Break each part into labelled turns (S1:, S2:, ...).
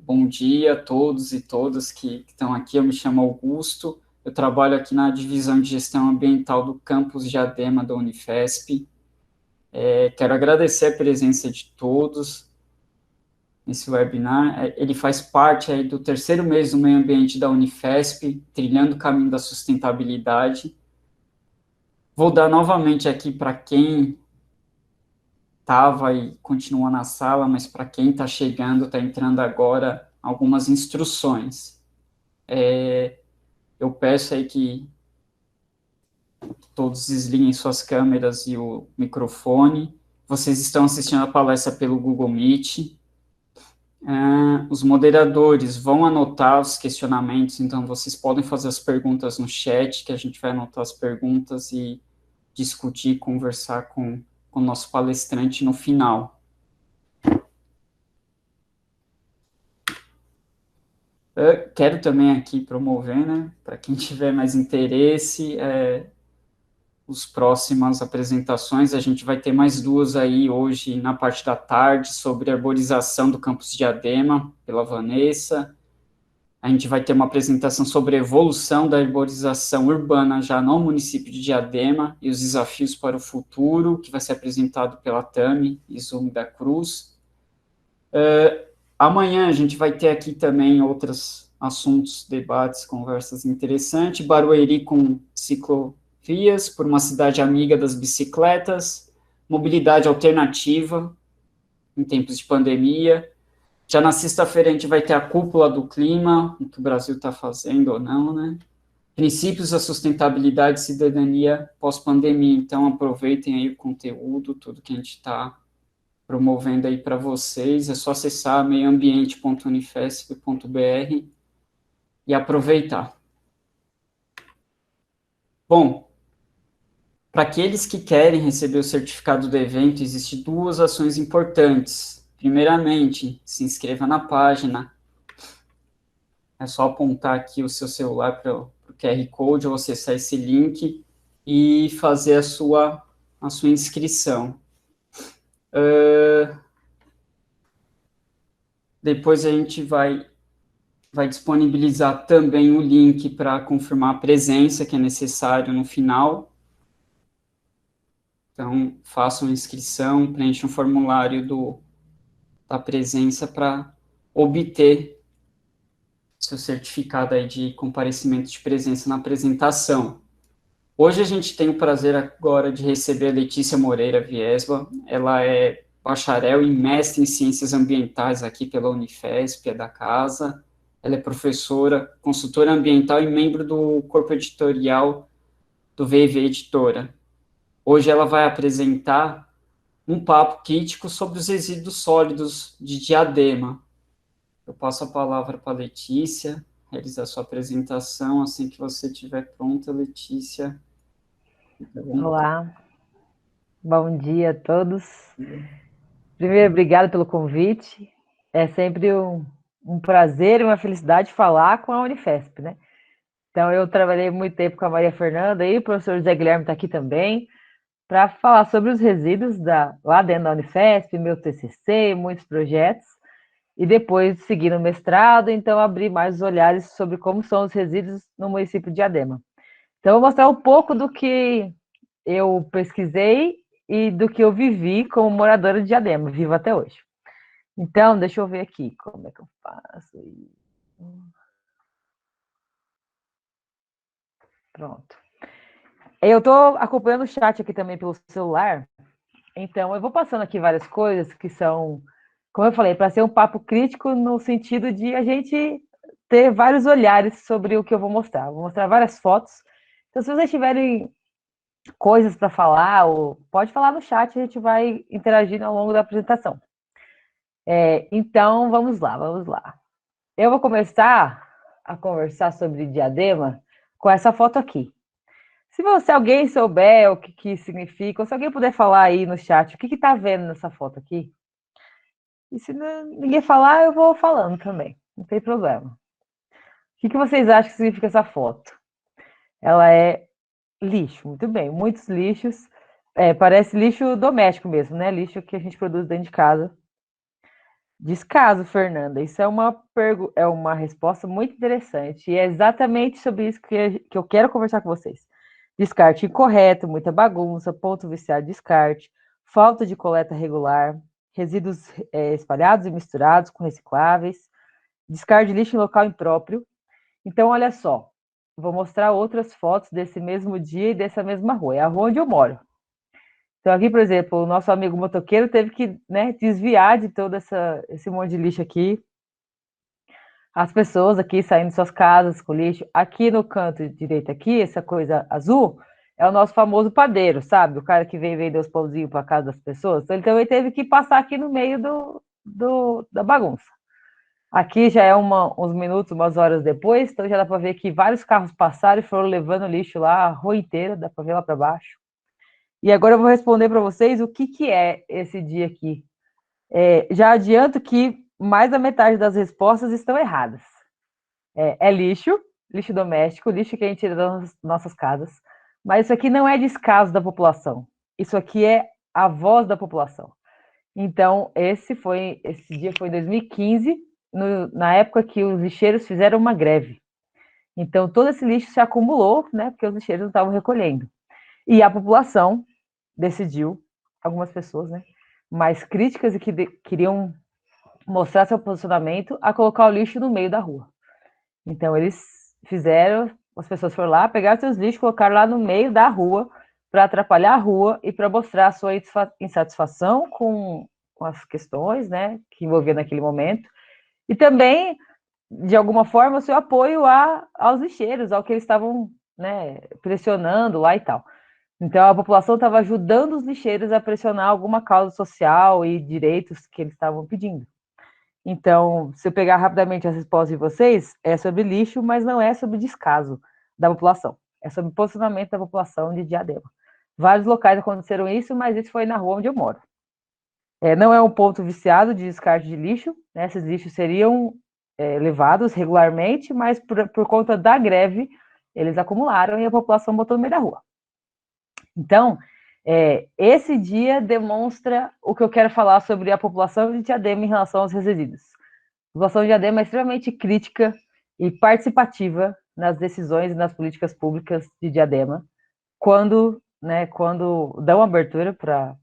S1: bom dia a todos e todas que estão aqui. Eu me chamo Augusto, eu trabalho aqui na divisão de gestão ambiental do campus Diadema da Unifesp. Quero agradecer a presença de todos nesse webinar. Ele faz parte aí do terceiro mês do meio ambiente da Unifesp, trilhando o caminho da sustentabilidade. Vou dar novamente aqui para quem estava e continua na sala, mas para quem está chegando, está entrando agora, algumas instruções. Eu peço aí que todos desliguem suas câmeras e o microfone. Vocês estão assistindo a palestra pelo Google Meet. Os moderadores vão anotar os questionamentos, então vocês podem fazer as perguntas no chat, que a gente vai anotar as perguntas e discutir, conversar com o nosso palestrante no final. Quero também aqui promover, né, para quem tiver mais interesse, as próximas apresentações. A gente vai ter mais duas aí hoje na parte da tarde, sobre a arborização do campus Diadema, pela Vanessa. A gente vai ter uma apresentação sobre a evolução da arborização urbana já no município de Diadema e os desafios para o futuro, que vai ser apresentado pela Tami Izumi da Cruz. Amanhã a gente vai ter aqui também outros assuntos, debates, conversas interessantes. Barueri com ciclovias, por uma cidade amiga das bicicletas, mobilidade alternativa em tempos de pandemia. Já na sexta-feira a gente vai ter a cúpula do clima, o que o Brasil está fazendo ou não, né? Princípios da sustentabilidade e cidadania pós-pandemia. Então aproveitem aí o conteúdo, tudo que a gente está promovendo aí para vocês. É só acessar meioambiente.unifesp.br e aproveitar. Bom, para aqueles que querem receber o certificado do evento, existem duas ações importantes. Primeiramente, se inscreva na página. É só apontar aqui o seu celular para o QR Code ou acessar esse link e fazer a sua inscrição. Depois a gente vai disponibilizar também o link para confirmar a presença, que é necessário no final. Então, façam a inscrição, preencham o formulário da presença para obter seu certificado aí de comparecimento de presença na apresentação. Hoje a gente tem o prazer agora de receber a Letícia Moreira Viesba. Ela é bacharel e mestre em Ciências Ambientais aqui pela Unifesp, é da casa. Ela é professora, consultora ambiental e membro do corpo editorial do VV Editora. Hoje ela vai apresentar um papo crítico sobre os resíduos sólidos de Diadema. Eu passo a palavra para a Letícia, realizar sua apresentação. Assim que você estiver pronta, Letícia.
S2: Olá, bom dia a todos. Primeiro, obrigado pelo convite. É sempre um prazer e uma felicidade falar com a Unifesp, né? Então, eu trabalhei muito tempo com a Maria Fernanda e o professor José Guilherme está aqui também, para falar sobre os resíduos lá dentro da Unifesp, meu TCC, muitos projetos, e depois seguir no mestrado, então abrir mais os olhares sobre como são os resíduos no município de Diadema. Então, eu vou mostrar um pouco do que eu pesquisei e do que eu vivi como moradora de Diadema, vivo até hoje. Então, deixa eu ver aqui como é que eu faço isso. Pronto. Eu estou acompanhando o chat aqui também pelo celular, então eu vou passando aqui várias coisas que são, como eu falei, para ser um papo crítico no sentido de a gente ter vários olhares sobre o que eu vou mostrar. Vou mostrar várias fotos. Então, se vocês tiverem coisas para falar, ou pode falar no chat, a gente vai interagindo ao longo da apresentação. Então, vamos lá, vamos lá. Eu vou começar a conversar sobre Diadema com essa foto aqui. Se alguém souber o que significa, ou se alguém puder falar aí no chat, o que está vendo nessa foto aqui? E se ninguém falar, eu vou falando também, não tem problema. O que vocês acham que significa essa foto? Ela é lixo, muito bem, muitos lixos. Parece lixo doméstico mesmo, né? Lixo que a gente produz dentro de casa. Descaso, Fernanda. Isso é uma resposta muito interessante. E é exatamente sobre isso que eu quero conversar com vocês. Descarte incorreto, muita bagunça, ponto viciado de descarte, falta de coleta regular, resíduos espalhados e misturados com recicláveis, descarte de lixo em local impróprio. Então, olha só, vou mostrar outras fotos desse mesmo dia e dessa mesma rua. É a rua onde eu moro. Então, aqui, por exemplo, o nosso amigo motoqueiro teve que, né, desviar de todo esse monte de lixo aqui. As pessoas aqui saindo de suas casas com lixo. Aqui no canto direito, aqui, essa coisa azul, é o nosso famoso padeiro, sabe? O cara que vem vender os pãozinhos para casa das pessoas. Então, ele também teve que passar aqui no meio da bagunça. Aqui já é uns minutos, umas horas depois, então já dá para ver que vários carros passaram e foram levando lixo lá, a rua inteira, dá para ver lá para baixo. E agora eu vou responder para vocês o que é esse dia aqui. Já adianto que mais da metade das respostas estão erradas. É lixo, lixo doméstico, lixo que a gente tira das nossas casas, mas isso aqui não é descaso da população. Isso aqui é a voz da população. Então, esse dia foi em 2015, na época que os lixeiros fizeram uma greve. Então, todo esse lixo se acumulou, né, porque os lixeiros não estavam recolhendo. E a população decidiu, algumas pessoas, né, mais críticas e que queriam mostrar seu posicionamento, a colocar o lixo no meio da rua. Então, eles fizeram, as pessoas foram lá, pegaram seus lixos, colocaram lá no meio da rua, para atrapalhar a rua e para mostrar a sua insatisfação com as questões, né, que envolviam naquele momento, e também, de alguma forma, o seu apoio aos lixeiros, ao que eles estavam, né, pressionando lá e tal. Então, a população estava ajudando os lixeiros a pressionar alguma causa social e direitos que eles estavam pedindo. Então, se eu pegar rapidamente as respostas de vocês, é sobre lixo, mas não é sobre descaso da população. É sobre posicionamento da população de Diadema. Vários locais aconteceram isso, mas isso foi na rua onde eu moro. Não é um ponto viciado de descarte de lixo, né? Esses lixos seriam levados regularmente, mas por conta da greve, eles acumularam e a população botou no meio da rua. Então, esse dia demonstra o que eu quero falar sobre a população de Diadema em relação aos resíduos. A população de Diadema é extremamente crítica e participativa nas decisões e nas políticas públicas de Diadema, quando dão abertura para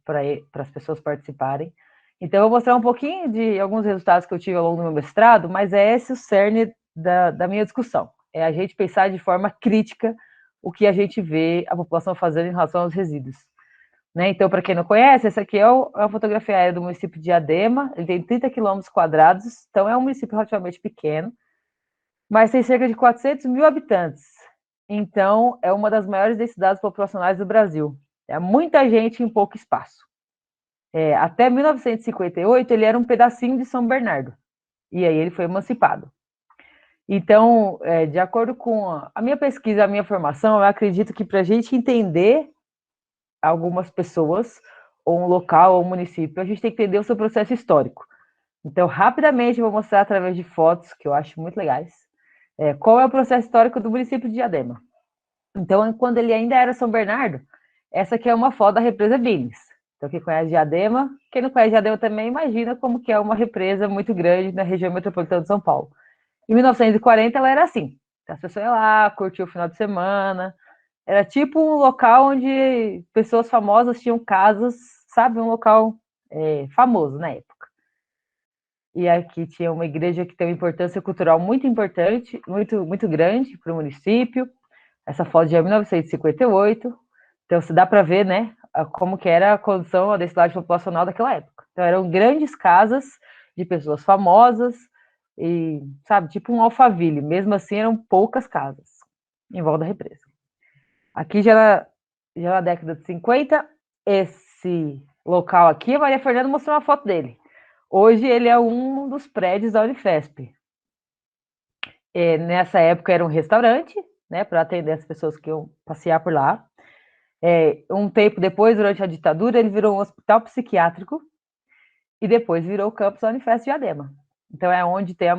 S2: as pessoas participarem. Então, eu vou mostrar um pouquinho de alguns resultados que eu tive ao longo do meu mestrado, mas é esse o cerne da minha discussão. É a gente pensar de forma crítica o que a gente vê a população fazendo em relação aos resíduos. Né? Então, para quem não conhece, essa aqui é a fotografia aérea do município de Diadema, ele tem 30 quilômetros quadrados, então é um município relativamente pequeno, mas tem cerca de 400 mil habitantes. Então, é uma das maiores densidades populacionais do Brasil. É muita gente em pouco espaço. Até 1958, ele era um pedacinho de São Bernardo, e aí ele foi emancipado. Então, de acordo com a minha pesquisa, a minha formação, eu acredito que para a gente entender algumas pessoas, ou um local, ou um município, a gente tem que entender o seu processo histórico. Então, rapidamente, eu vou mostrar através de fotos, que eu acho muito legais, qual é o processo histórico do município de Diadema. Então, quando ele ainda era São Bernardo, essa aqui é uma foto da represa Billings. Então, quem conhece Diadema, quem não conhece Diadema também imagina como que é uma represa muito grande na região metropolitana de São Paulo. Em 1940, ela era assim. As pessoas iam lá, curtiam o final de semana. Era tipo um local onde pessoas famosas tinham casas, sabe? Um local famoso na época. E aqui tinha uma igreja que tem uma importância cultural muito importante, muito, muito grande para o município. Essa foto já é 1958. Então, se dá para ver, né, como que era a condição, a densidade populacional daquela época. Então, eram grandes casas de pessoas famosas e, sabe, tipo um Alphaville. Mesmo assim, eram poucas casas em volta da represa. Aqui já na década de 50, esse local aqui, a Maria Fernanda mostrou uma foto dele. Hoje ele é um dos prédios da Unifesp. Nessa época era um restaurante, né, para atender as pessoas que iam passear por lá. Um tempo depois, durante a ditadura, ele virou um hospital psiquiátrico e depois virou o campus da Unifesp de Diadema. Então é onde tem,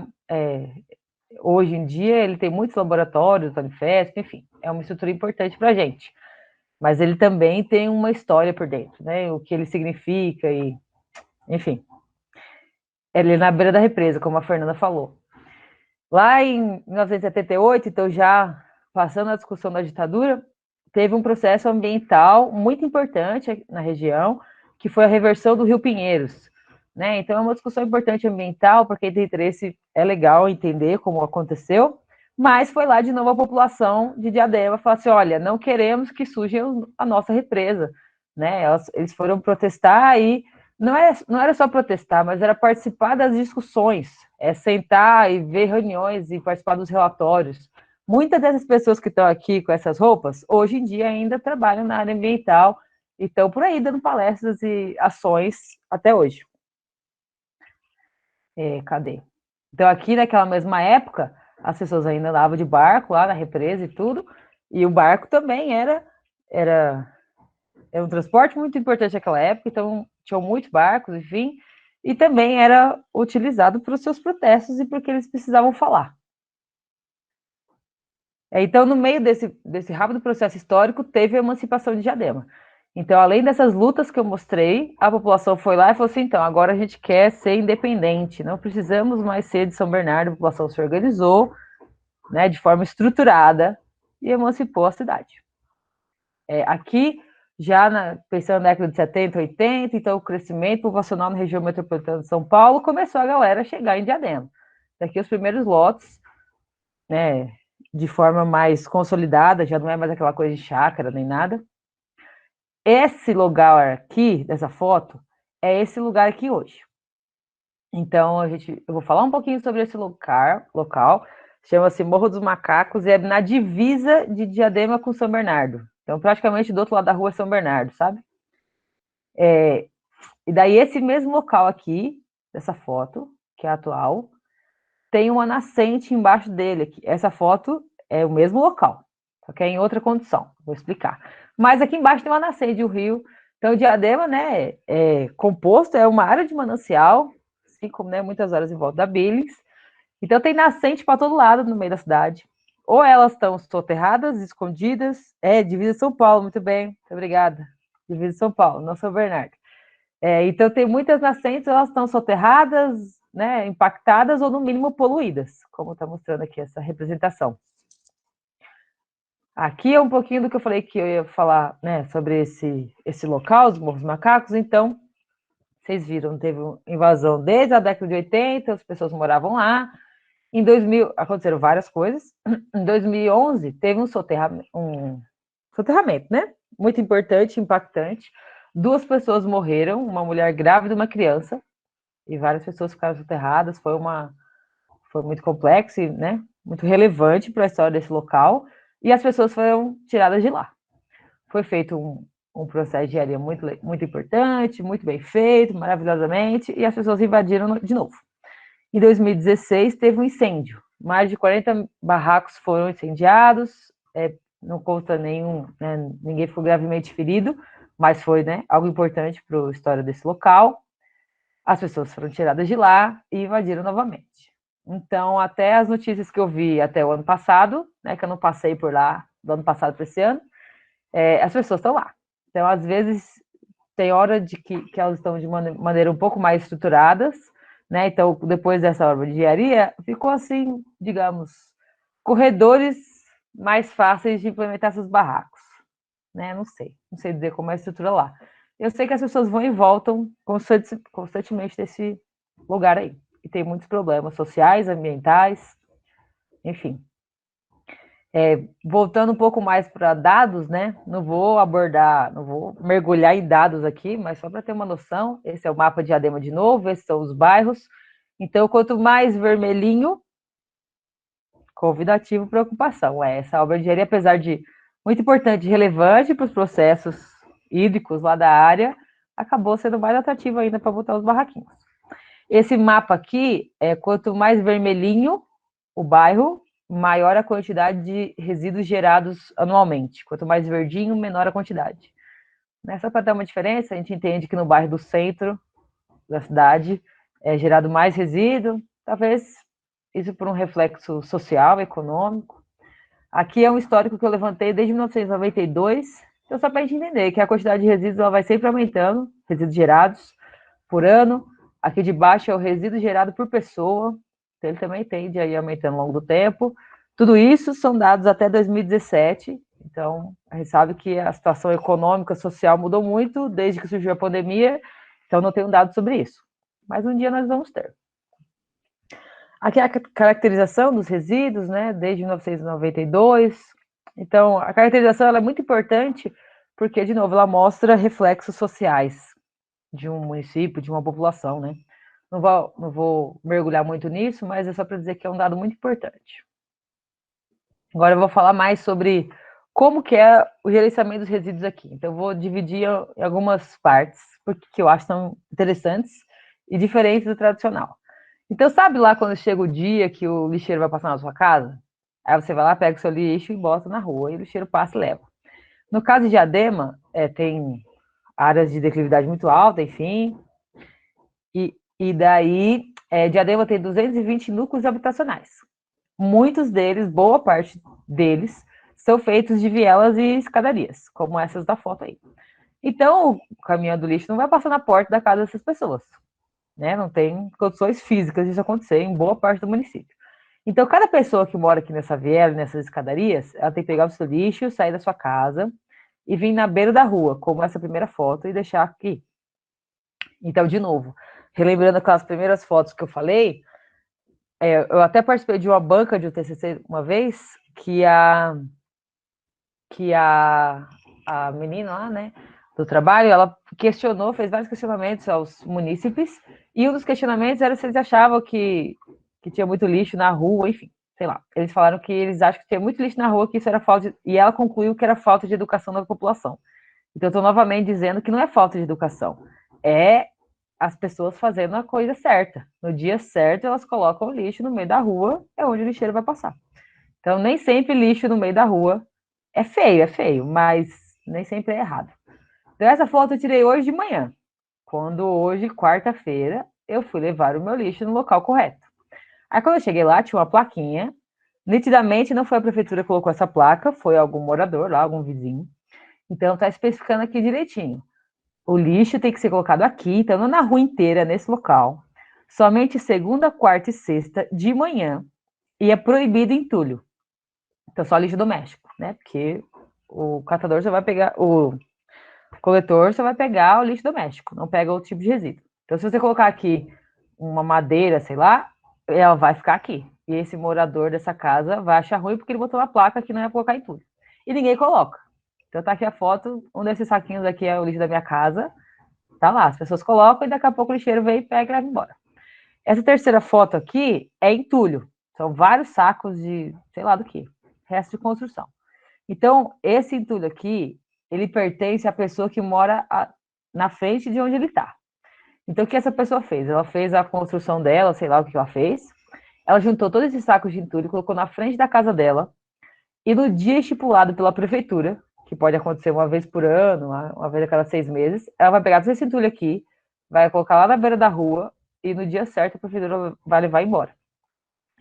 S2: hoje em dia, ele tem muitos laboratórios da Unifesp, enfim, é uma estrutura importante para a gente. Mas ele também tem uma história por dentro, né? O que ele significa e, enfim. ali na beira da represa, como a Fernanda falou. Lá em 1978, então já passando a discussão da ditadura, teve um processo ambiental muito importante na região, que foi a reversão do Rio Pinheiros. Né? Então é uma discussão importante ambiental, porque tem interesse, é legal entender como aconteceu, mas foi lá de novo a população de Diadema falar assim, olha, não queremos que suje a nossa represa. Né? Eles foram protestar e não era só protestar, mas era participar das discussões, sentar e ver reuniões e participar dos relatórios. Muitas dessas pessoas que estão aqui com essas roupas, hoje em dia ainda trabalham na área ambiental e estão por aí dando palestras e ações até hoje. Cadê? Então, aqui naquela mesma época, as pessoas ainda andavam de barco lá na represa e tudo, e o barco também era um transporte muito importante naquela época, então tinham muitos barcos, enfim, e também era utilizado para os seus protestos e porque eles precisavam falar. Então, no meio desse rápido processo histórico, teve a emancipação de Diadema. Então, além dessas lutas que eu mostrei, a população foi lá e falou assim, então, agora a gente quer ser independente, não precisamos mais ser de São Bernardo, a população se organizou, né, de forma estruturada e emancipou a cidade. Aqui, pensando na década de 70, 80, então o crescimento populacional na região metropolitana de São Paulo começou a galera a chegar em Diadema. Daqui os primeiros lotes, né, de forma mais consolidada, já não é mais aquela coisa de chácara nem nada. Esse lugar aqui, dessa foto, é esse lugar aqui hoje. Então, eu vou falar um pouquinho sobre esse local, chama-se Morro dos Macacos, e é na divisa de Diadema com São Bernardo. Então, praticamente do outro lado da rua é São Bernardo, sabe? E daí, esse mesmo local aqui, dessa foto, que é a atual, tem uma nascente embaixo dele. Aqui. Essa foto é o mesmo local, só que é em outra condição, vou explicar. Mas aqui embaixo tem uma nascente do rio. Então, o Diadema, né, é composto, é uma área de manancial, assim como, né, muitas áreas em volta da Billings. Então, tem nascente para todo lado no meio da cidade. Ou elas estão soterradas, escondidas. Divisa São Paulo, muito bem, muito obrigada. Divisa São Paulo, não São Bernardo. Então, tem muitas nascentes, elas estão soterradas, né, impactadas ou, no mínimo, poluídas, como está mostrando aqui essa representação. Aqui é um pouquinho do que eu falei que eu ia falar, né, sobre esse local, os Morros Macacos. Então, vocês viram, teve uma invasão desde a década de 80, as pessoas moravam lá. Em 2000, aconteceram várias coisas. Em 2011, teve um soterramento, né? Muito importante, impactante. 2 pessoas morreram, uma mulher grávida e uma criança, e várias pessoas ficaram soterradas. Foi muito complexo, né? Muito relevante para a história desse local, e as pessoas foram tiradas de lá. Foi feito um processo de engenharia muito, muito importante, muito bem feito, maravilhosamente, e as pessoas invadiram de novo. Em 2016, teve um incêndio. Mais de 40 barracos foram incendiados, não consta nenhum, né, ninguém ficou gravemente ferido, mas foi, né, algo importante para a história desse local. As pessoas foram tiradas de lá e invadiram novamente. Então, até as notícias que eu vi até o ano passado, né, que eu não passei por lá do ano passado para esse ano, as pessoas estão lá. Então, às vezes, tem hora de que elas estão de maneira um pouco mais estruturadas, né? Então, depois dessa obra de engenharia, ficou assim, digamos, corredores mais fáceis de implementar esses barracos, né? Não sei dizer como é a estrutura lá. Eu sei que as pessoas vão e voltam constantemente desse lugar aí. E tem muitos problemas sociais, ambientais, enfim. Voltando um pouco mais para dados, né? Não vou mergulhar em dados aqui, mas só para ter uma noção, esse é o mapa de Diadema de novo, esses são os bairros. Então, quanto mais vermelhinho, convidativo, preocupação. Essa obra de engenharia, apesar de muito importante e relevante para os processos hídricos lá da área, acabou sendo mais atrativo ainda para botar os barraquinhos. Esse mapa aqui, quanto mais vermelhinho o bairro, maior a quantidade de resíduos gerados anualmente. Quanto mais verdinho, menor a quantidade. Só para dar uma diferença, a gente entende que no bairro do centro da cidade é gerado mais resíduo, talvez isso por um reflexo social, econômico. Aqui é um histórico que eu levantei desde 1992, então só para a gente entender que a quantidade de resíduos ela vai sempre aumentando, resíduos gerados por ano. Aqui de baixo é o resíduo gerado por pessoa, então ele também tende a ir aumentando ao longo do tempo. Tudo isso são dados até 2017, então a gente sabe que a situação econômica, social mudou muito desde que surgiu a pandemia, então não tenho dado sobre isso. Mas um dia nós vamos ter. Aqui é a caracterização dos resíduos, né, desde 1992. Então, a caracterização ela é muito importante porque, de novo, ela mostra reflexos sociais de um município, de uma população, né? Não vou mergulhar muito nisso, mas é só para dizer que é um dado muito importante. Agora eu vou falar mais sobre como que é o gerenciamento dos resíduos aqui. Então, eu vou dividir em algumas partes, porque eu acho tão interessantes e diferentes do tradicional. Então, sabe lá quando chega o dia que o lixeiro vai passar na sua casa? Aí você vai lá, pega o seu lixo e bota na rua, e o lixeiro passa e leva. No caso de Diadema, tem áreas de declividade muito alta, enfim, e daí, Diadema tem 220 núcleos habitacionais. Muitos deles, boa parte deles, são feitos de vielas e escadarias, como essas da foto aí. Então, o caminhão do lixo não vai passar na porta da casa dessas pessoas, né? Não tem condições físicas disso acontecer em boa parte do município. Então, cada pessoa que mora aqui nessa viela, nessas escadarias, ela tem que pegar o seu lixo, sair da sua casa e vir na beira da rua, como essa primeira foto, e deixar aqui. Então, de novo, relembrando aquelas primeiras fotos que eu falei, eu até participei de uma banca de UTCC uma vez, que a menina lá, né, do trabalho, ela questionou, fez vários questionamentos aos munícipes, e um dos questionamentos era se eles achavam que tinha muito lixo na rua, enfim, sei lá. Eles falaram que eles acham que tinha muito lixo na rua, que isso era falta de, e ela concluiu que era falta de educação da população. Então, eu estou novamente dizendo que não é falta de educação, é as pessoas fazendo a coisa certa. No dia certo, elas colocam o lixo no meio da rua, é onde o lixeiro vai passar. Então, nem sempre lixo no meio da rua é feio, mas nem sempre é errado. Então, essa foto eu tirei hoje de manhã, quando hoje, quarta-feira, eu fui levar o meu lixo no local correto. Aí, quando eu cheguei lá, tinha uma plaquinha. Nitidamente, não foi a prefeitura que colocou essa placa, foi algum morador lá, algum vizinho. Então, está especificando aqui direitinho. O lixo tem que ser colocado aqui, então não na rua inteira, nesse local. Somente segunda, quarta e sexta de manhã. E é proibido entulho. Então, só lixo doméstico, né? Porque o catador só vai pegar, o coletor só vai pegar o lixo doméstico, não pega outro tipo de resíduo. Então, se você colocar aqui uma madeira, sei lá, ela vai ficar aqui. E esse morador dessa casa vai achar ruim porque ele botou uma placa que não ia colocar entulho. E ninguém coloca. Então, tá aqui a foto, um desses saquinhos aqui é o lixo da minha casa. Tá lá, as pessoas colocam e daqui a pouco o lixeiro vem, pega e leva embora. Essa terceira foto aqui é entulho. São vários sacos de, sei lá do que, resto de construção. Então, esse entulho aqui, ele pertence à pessoa que mora na frente de onde ele está. Então, o que essa pessoa fez? Ela fez a construção dela, sei lá o que ela fez. Ela juntou todos esses sacos de entulho, colocou na frente da casa dela. E no dia estipulado pela prefeitura, que pode acontecer uma vez por ano, uma vez a cada 6 meses, ela vai pegar todo esse entulho aqui, vai colocar lá na beira da rua, e no dia certo a prefeitura vai levar embora.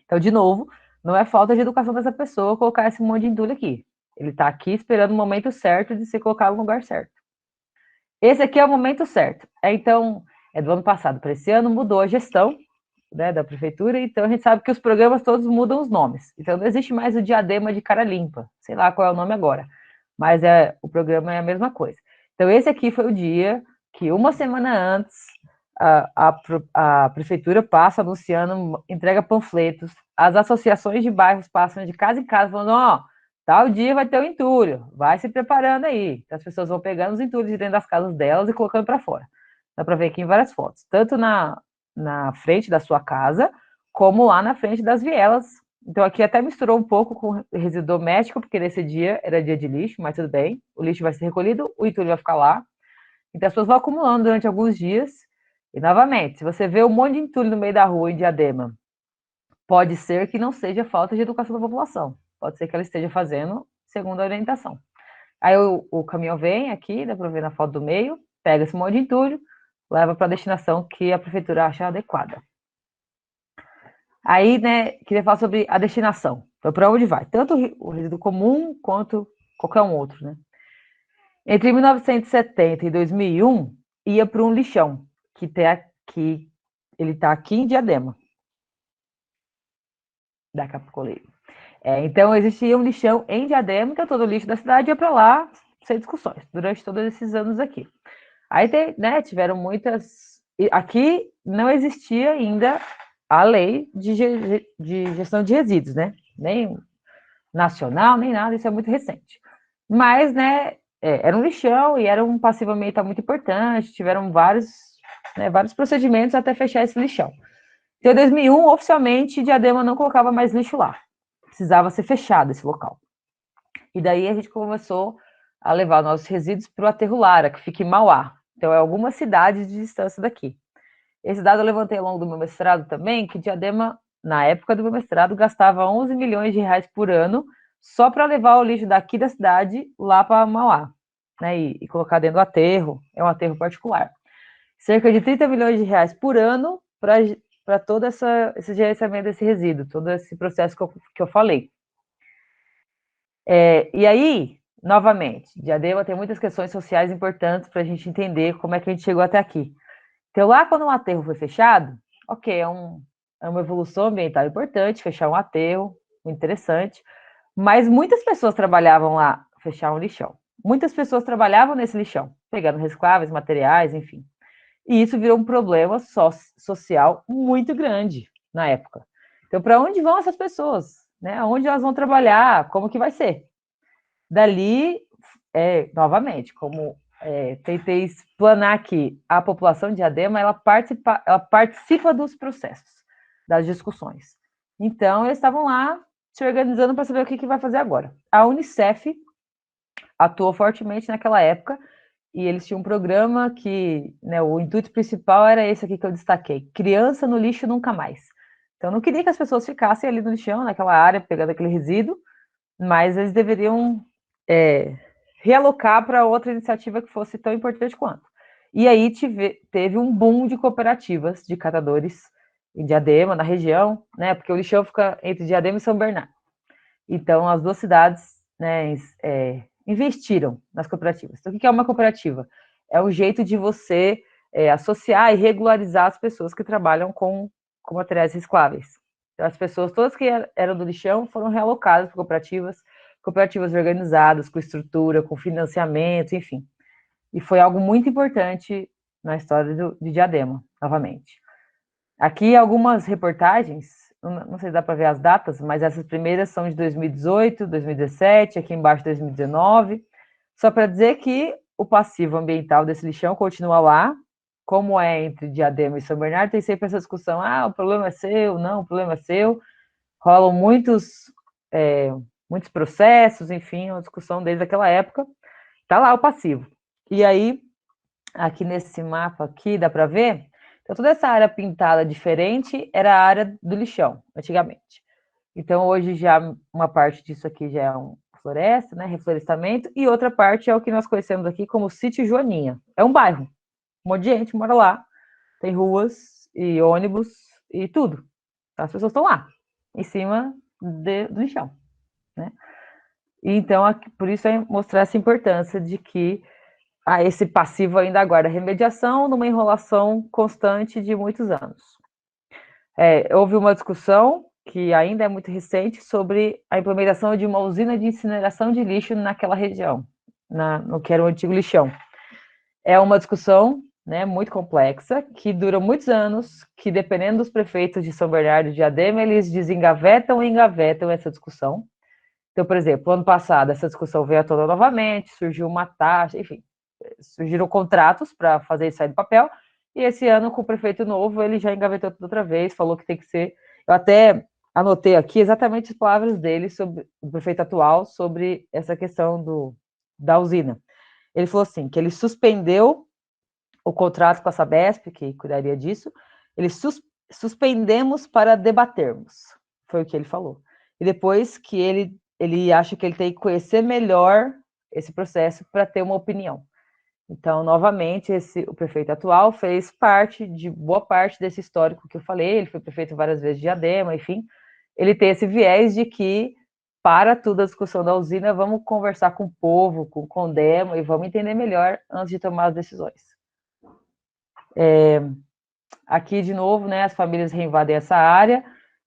S2: Então, de novo, não é falta de educação dessa pessoa colocar esse monte de entulho aqui. Ele está aqui esperando o momento certo de ser colocado no lugar certo. Esse aqui é o momento certo. Então, é do ano passado para esse ano, mudou a gestão, né, da prefeitura, então a gente sabe que os programas todos mudam os nomes. Então, não existe mais o Diadema de Cara Limpa, sei lá qual é o nome agora, mas o programa é a mesma coisa. Então, esse aqui foi o dia que, uma semana antes, a prefeitura passa anunciando, entrega panfletos, as associações de bairros passam de casa em casa falando, ó, tal dia vai ter o entulho, vai se preparando aí. Então, as pessoas vão pegando os entulhos de dentro das casas delas e colocando para fora. Dá para ver aqui em várias fotos, tanto na frente da sua casa, como lá na frente das vielas. Então, aqui até misturou um pouco com resíduo doméstico, porque nesse dia era dia de lixo, mas tudo bem. O lixo vai ser recolhido, o entulho vai ficar lá. Então, as pessoas vão acumulando durante alguns dias. E, novamente, se você vê um monte de entulho no meio da rua em Diadema, pode ser que não seja falta de educação da população. Pode ser que ela esteja fazendo segundo a orientação. Aí o caminhão vem aqui, dá para ver na foto do meio, pega esse monte de entulho, leva para a destinação que a prefeitura acha adequada. Aí, né, queria falar sobre a destinação. Então, para onde vai? Tanto o resíduo comum quanto qualquer um outro, né? Entre 1970 e 2001, ia para um lixão, que ele está aqui em Diadema. Daqui a pouco eu leio. Então, existia um lixão em Diadema, então todo o lixo da cidade ia para lá, sem discussões, durante todos esses anos aqui. Aí, tiveram muitas... Aqui não existia ainda a lei de gestão de resíduos, né? Nem nacional, nem nada, isso é muito recente. Mas, era um lixão e era um passivo ambiental muito importante, tiveram vários procedimentos até fechar esse lixão. Então, em 2001, oficialmente, Diadema não colocava mais lixo lá. Precisava ser fechado esse local. E daí a gente começou a levar nossos resíduos para o Aterro Lara, que fica em Mauá. Então, é algumas cidades de distância daqui. Esse dado eu levantei ao longo do meu mestrado também, que Diadema, na época do meu mestrado, gastava 11 milhões de reais por ano só para levar o lixo daqui da cidade lá para Mauá, né, e colocar dentro do aterro, é um aterro particular. Cerca de 30 milhões de reais por ano para todo esse gerenciamento desse resíduo, todo esse processo que eu falei. E aí, novamente, Diadema tem muitas questões sociais importantes para a gente entender como é que a gente chegou até aqui. Então, lá quando um aterro foi fechado, ok, é uma evolução ambiental importante, fechar um aterro, interessante, mas muitas pessoas trabalhavam lá, fechar um lixão. Muitas pessoas trabalhavam nesse lixão, pegando recicláveis, materiais, enfim. E isso virou um problema social muito grande na época. Então, para onde vão essas pessoas? Né? Onde elas vão trabalhar? Como que vai ser? Dali, novamente, como tentei explanar aqui, a população de Diadema, ela participa dos processos, das discussões. Então, eles estavam lá se organizando para saber o que vai fazer agora. A Unicef atuou fortemente naquela época, e eles tinham um programa que, o intuito principal era esse aqui que eu destaquei, criança no lixo nunca mais. Então, eu não queria que as pessoas ficassem ali no lixão, naquela área, pegando aquele resíduo, mas eles deveriam realocar para outra iniciativa que fosse tão importante quanto. E aí teve um boom de cooperativas de catadores em Diadema, na região, né, porque o lixão fica entre Diadema e São Bernardo. Então, as duas cidades, investiram nas cooperativas. Então, o que é uma cooperativa? É um jeito de você associar e regularizar as pessoas que trabalham com materiais recicláveis. Então, as pessoas, todas que eram do lixão, foram realocadas para cooperativas organizadas, com estrutura, com financiamento, enfim. E foi algo muito importante na história de Diadema, novamente. Aqui algumas reportagens, não sei se dá para ver as datas, mas essas primeiras são de 2018, 2017, aqui embaixo 2019, só para dizer que o passivo ambiental desse lixão continua lá, como é entre Diadema e São Bernardo, tem sempre essa discussão, o problema é seu, não, o problema é seu, rolam muitos processos, enfim, uma discussão desde aquela época, tá lá o passivo. E aí, aqui nesse mapa aqui, dá para ver, então toda essa área pintada diferente era a área do lixão, antigamente. Então hoje já uma parte disso aqui já é uma floresta, né, reflorestamento, e outra parte é o que nós conhecemos aqui como Sítio Joaninha. É um bairro, um monte de gente mora lá, tem ruas e ônibus e tudo. As pessoas estão lá, em cima do lixão, né? Então, por isso é mostrar essa importância de que esse passivo ainda aguarda remediação numa enrolação constante de muitos anos. Houve uma discussão, que ainda é muito recente, sobre a implementação de uma usina de incineração de lixo naquela região, no que era o antigo lixão. É uma discussão muito complexa, que dura muitos anos, que dependendo dos prefeitos de São Bernardo e de Diadema, eles desengavetam e engavetam essa discussão. Então, por exemplo, ano passado, essa discussão veio à tona novamente, surgiu uma taxa, enfim, surgiram contratos para fazer isso sair do papel, e esse ano, com o prefeito novo, ele já engavetou tudo outra vez, falou que tem que ser... Eu até anotei aqui exatamente as palavras dele, sobre o prefeito atual, sobre essa questão da usina. Ele falou assim, que ele suspendeu o contrato com a Sabesp, que cuidaria disso, ele suspendemos para debatermos, foi o que ele falou. E depois que ele acha que ele tem que conhecer melhor esse processo para ter uma opinião. Então, novamente, o prefeito atual fez boa parte desse histórico que eu falei, ele foi prefeito várias vezes de Diadema, enfim, ele tem esse viés de que, para toda a discussão da usina, vamos conversar com o povo, com o Condema, e vamos entender melhor antes de tomar as decisões. Aqui, de novo, né, as famílias reinvadem essa área,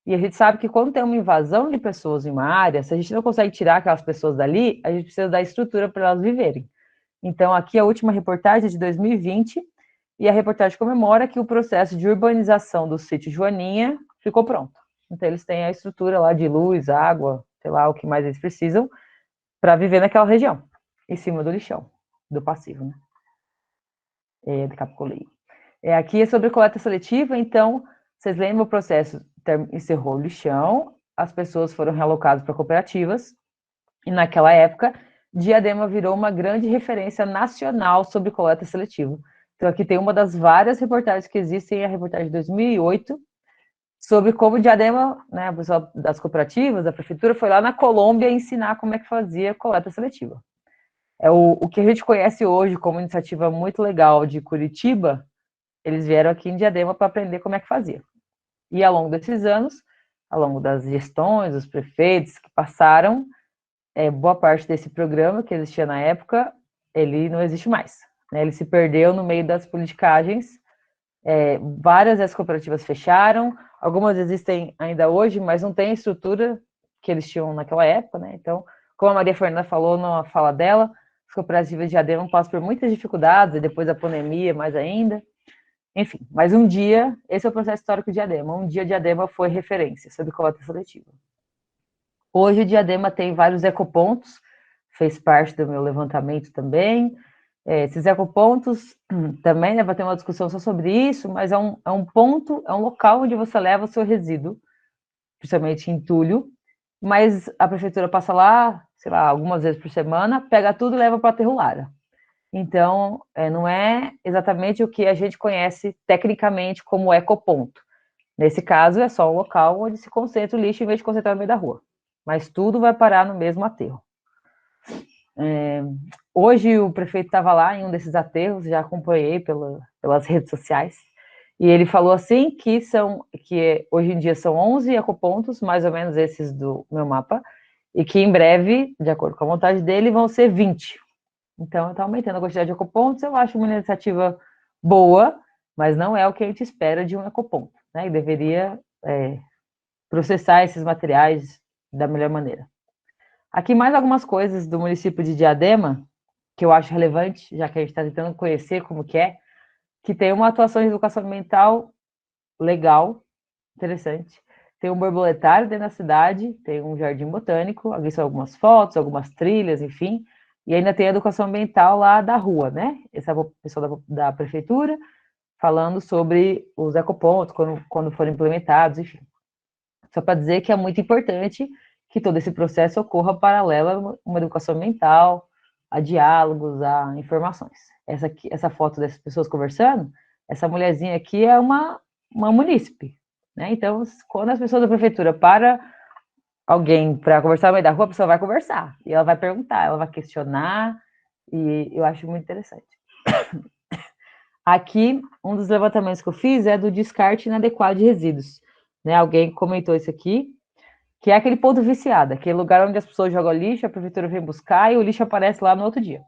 S2: e a gente sabe que quando tem uma invasão de pessoas em uma área, se a gente não consegue tirar aquelas pessoas dali, a gente precisa dar estrutura para elas viverem. Então, aqui a última reportagem é de 2020, e a reportagem comemora que o processo de urbanização do sítio Joaninha ficou pronto. Então, eles têm a estrutura lá de luz, água, sei lá, o que mais eles precisam, para viver naquela região, em cima do lixão, do passivo, né? De Capicoleio. Aqui é sobre coleta seletiva, então, vocês lembram o processo, encerrou o lixão, as pessoas foram realocadas para cooperativas, e naquela época, Diadema virou uma grande referência nacional sobre coleta seletiva. Então, aqui tem uma das várias reportagens que existem, a reportagem de 2008, sobre como Diadema, né, o pessoal das cooperativas, da prefeitura, foi lá na Colômbia ensinar como é que fazia coleta seletiva. O que a gente conhece hoje como iniciativa muito legal de Curitiba, eles vieram aqui em Diadema para aprender como é que fazia. E ao longo desses anos, ao longo das gestões, os prefeitos que passaram, boa parte desse programa que existia na época, ele não existe mais. Né? Ele se perdeu no meio das politicagens. Várias das cooperativas fecharam, algumas existem ainda hoje, mas não tem a estrutura que eles tinham naquela época. Né? Então, como a Maria Fernanda falou na fala dela, as cooperativas de Diadema passam por muitas dificuldades, e depois da pandemia mais ainda. Enfim, mas um dia, esse é o processo histórico de Diadema, um dia Diadema foi referência sobre coleta seletiva. Hoje o Diadema tem vários ecopontos, fez parte do meu levantamento também. Esses ecopontos também, né, vai ter uma discussão só sobre isso, mas é um ponto, é um local onde você leva o seu resíduo, principalmente entulho, mas a prefeitura passa lá, sei lá, algumas vezes por semana, pega tudo e leva para o aterro Lara. Então, não é exatamente o que a gente conhece tecnicamente como ecoponto. Nesse caso, é só um local onde se concentra o lixo em vez de concentrar no meio da rua. Mas tudo vai parar no mesmo aterro. Hoje o prefeito estava lá em um desses aterros, já acompanhei pelas redes sociais, e ele falou assim que hoje em dia são 11 ecopontos, mais ou menos esses do meu mapa, e que em breve, de acordo com a vontade dele, vão ser 20. Então, está aumentando a quantidade de ecopontos, eu acho uma iniciativa boa, mas não é o que a gente espera de um ecoponto, né? E deveria processar esses materiais da melhor maneira. Aqui mais algumas coisas do município de Diadema, que eu acho relevante, já que a gente está tentando conhecer como que tem uma atuação de educação ambiental legal, interessante. Tem um borboletário dentro da cidade, tem um jardim botânico, aqui são algumas fotos, algumas trilhas, enfim, e ainda tem a educação ambiental lá da rua, né? Esse é o pessoal da prefeitura, falando sobre os ecopontos, quando forem implementados, enfim. Só para dizer que é muito importante que todo esse processo ocorra paralelo a uma educação ambiental, a diálogos, a informações. Essa foto dessas pessoas conversando, essa mulherzinha aqui é uma munícipe, né? Então, quando as pessoas da prefeitura param alguém para conversar no meio da rua, a pessoa vai conversar, e ela vai perguntar, ela vai questionar, e eu acho muito interessante. Aqui, um dos levantamentos que eu fiz é do descarte inadequado de resíduos. Né? Alguém comentou isso aqui, que é aquele ponto viciado, aquele lugar onde as pessoas jogam lixo, a prefeitura vem buscar e o lixo aparece lá no outro dia.